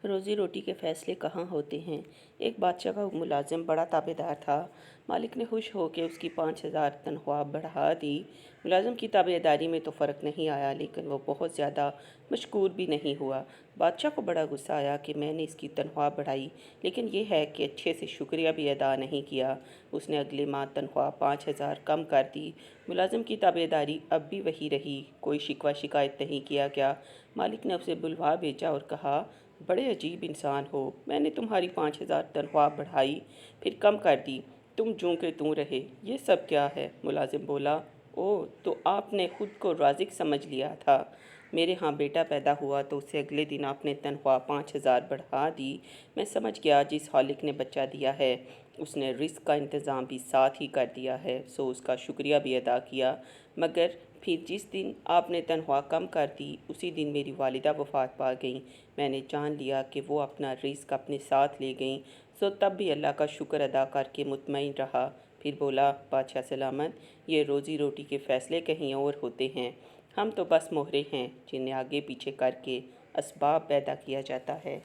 روزی روٹی کے فیصلے کہاں ہوتے ہیں؟ ایک بادشاہ کا ملازم بڑا تابعدار تھا۔ مالک نے خوش ہو کے اس کی 5,000 تنخواہ بڑھا دی۔ ملازم کی تابعداری میں تو فرق نہیں آیا، لیکن وہ بہت زیادہ مشکور بھی نہیں ہوا۔ بادشاہ کو بڑا غصہ آیا کہ میں نے اس کی تنخواہ بڑھائی، لیکن یہ ہے کہ اچھے سے شکریہ بھی ادا نہیں کیا۔ اس نے اگلے ماہ تنخواہ 5,000 کم کر دی۔ ملازم کی تابعداری اب بھی وہی رہی، کوئی شکوہ شکایت نہیں کیا گیا۔ مالک نے اسے بلوا بھیجا اور کہا، بڑے عجیب انسان ہو، میں نے تمہاری 5,000 تنخواہ بڑھائی، پھر کم کر دی، تم جوں کہ توں رہے، یہ سب کیا ہے؟ ملازم بولا، اوہ، تو آپ نے خود کو رازق سمجھ لیا تھا۔ میرے ہاں بیٹا پیدا ہوا تو اسے اگلے دن آپ نے تنخواہ 5,000 بڑھا دی۔ میں سمجھ گیا جس خالق نے بچہ دیا ہے اس نے رزق کا انتظام بھی ساتھ ہی کر دیا ہے، سو اس کا شکریہ بھی ادا کیا۔ مگر پھر جس دن آپ نے تنخواہ کم کر دی، اسی دن میری والدہ وفات پا گئیں۔ میں نے جان لیا کہ وہ اپنا رزق اپنے ساتھ لے گئیں، سو تب بھی اللہ کا شکر ادا کر کے مطمئن رہا۔ پھر بولا، بادشاہ سلامت، یہ روزی روٹی کے فیصلے کہیں اور ہوتے ہیں، ہم تو بس مہرے ہیں جنہیں آگے پیچھے کر کے اسباب پیدا کیا جاتا ہے۔